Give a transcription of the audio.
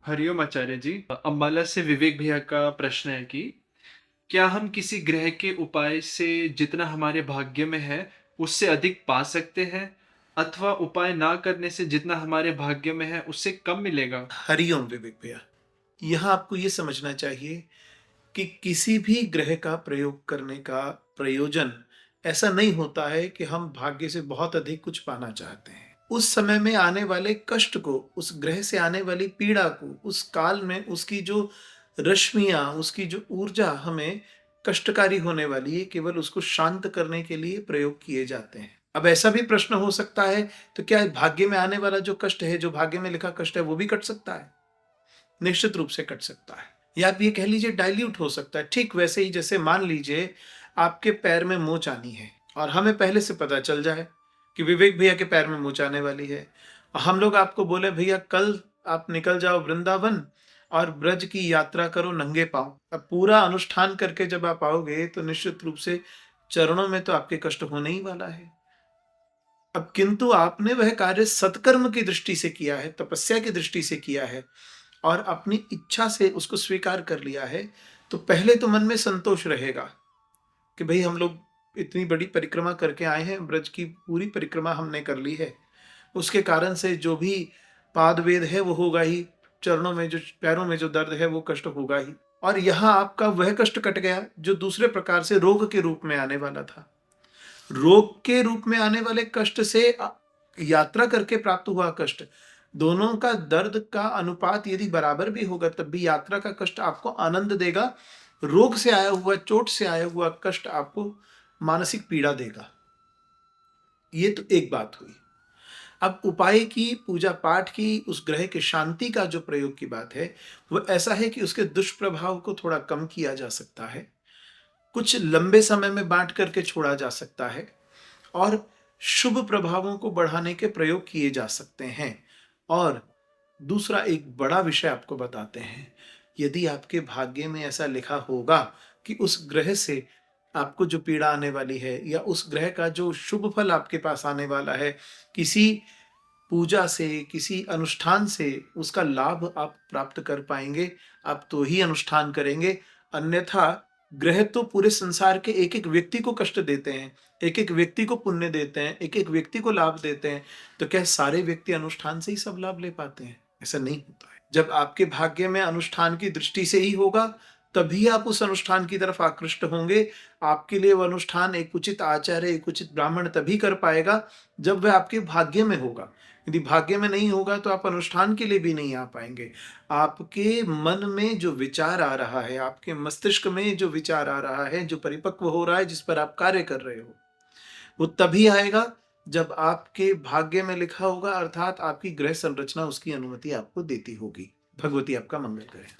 हरिओम आचार्य जी। अम्बाला से विवेक भैया का प्रश्न है कि क्या हम किसी ग्रह के उपाय से जितना हमारे भाग्य में है उससे अधिक पा सकते हैं, अथवा उपाय ना करने से जितना हमारे भाग्य में है उससे कम मिलेगा? हरिओम विवेक भैया। यहाँ आपको ये समझना चाहिए कि किसी भी ग्रह का प्रयोग करने का प्रयोजन ऐसा नहीं होता है कि हम भाग्य से बहुत अधिक कुछ पाना चाहते हैं। उस समय में आने वाले कष्ट को, उस ग्रह से आने वाली पीड़ा को, उस काल में उसकी जो रश्मियां, उसकी जो ऊर्जा हमें कष्टकारी होने वाली है, केवल उसको शांत करने के लिए प्रयोग किए जाते हैं। अब ऐसा भी प्रश्न हो सकता है, तो क्या भाग्य में आने वाला जो कष्ट है, जो भाग्य में लिखा कष्ट है, वो भी कट सकता है? निश्चित रूप से कट सकता है, या आप ये कह लीजिए डाइल्यूट हो सकता है। ठीक वैसे ही जैसे मान लीजिए आपके पैर में मोच आनी है और हमें पहले से पता चल जाए कि विवेक भैया के पैर में मोच आने वाली है, और हम लोग आपको बोले भैया कल आप निकल जाओ वृंदावन और ब्रज की यात्रा करो नंगे पांव। अब पूरा अनुष्ठान करके जब आप आओगे तो निश्चित रूप से चरणों में तो आपके कष्ट होने ही वाला है। अब किंतु आपने वह कार्य सत्कर्म की दृष्टि से किया है, तपस्या की दृष्टि से किया है और अपनी इच्छा से उसको स्वीकार कर लिया है, तो पहले तो मन में संतोष रहेगा कि भाई हम लोग इतनी बड़ी परिक्रमा करके आए हैं, ब्रज की पूरी परिक्रमा हमने कर ली है, उसके कारण से जो भी पाद वेद है वो होगा ही, चरणों में जो, पैरों में जो दर्द है वो कष्ट होगा ही। और यहाँ आपका वह कष्ट कट गया जो दूसरे प्रकार से रोग के रूप में आने वाला था। रोग के रूप में आने वाले कष्ट से यात्रा करके प्राप्त हुआ कष्ट, दोनों का दर्द का अनुपात यदि बराबर भी होगा तब भी यात्रा का कष्ट आपको आनंद देगा। रोग से आया हुआ, चोट से आया हुआ कष्ट आपको मानसिक पीड़ा देगा। ये तो एक बात हुई। अब उपाय की, पूजा पाठ की, उस ग्रह के शांति का जो प्रयोग की बात है, वो ऐसा है कि उसके दुष्प्रभाव को थोड़ा कम किया जा सकता है, कुछ लंबे समय में बांट करके छोड़ा जा सकता है, और शुभ प्रभावों को बढ़ाने के प्रयोग किए जा सकते हैं। और दूसरा एक बड़ा विषय आपको बताते हैं, यदि आपके भाग्य में ऐसा लिखा होगा कि उस ग्रह से आपको जो पीड़ा आने वाली है, या उस ग्रह का जो शुभ फल आपके पास आने वाला है, किसी पूजा से, किसी अनुष्ठान से उसका लाभ आप प्राप्त कर पाएंगे, आप तो ही अनुष्ठान करेंगे। अन्यथा ग्रह तो पूरे संसार के एक एक व्यक्ति को कष्ट देते हैं, एक एक व्यक्ति को पुण्य देते हैं, एक एक व्यक्ति को लाभ देते हैं, तो क्या सारे व्यक्ति अनुष्ठान से ही सब लाभ ले पाते हैं? ऐसा नहीं होता है। जब आपके भाग्य में अनुष्ठान की दृष्टि से ही होगा तभी आप उस अनुष्ठान की तरफ आकृष्ट होंगे। आपके लिए वो अनुष्ठान एक उचित आचार्य, एक उचित ब्राह्मण तभी कर पाएगा जब वह आपके भाग्य में होगा। यदि भाग्य में नहीं होगा तो आप अनुष्ठान के लिए भी नहीं आ पाएंगे। आपके मन में जो विचार आ रहा है, आपके मस्तिष्क में जो विचार आ रहा है, जो परिपक्व हो रहा है, जिस पर आप कार्य कर रहे हो, वो तभी आएगा जब आपके भाग्य में लिखा होगा, अर्थात आपकी ग्रह संरचना उसकी अनुमति आपको देती होगी। भगवती आपका मंगल करे।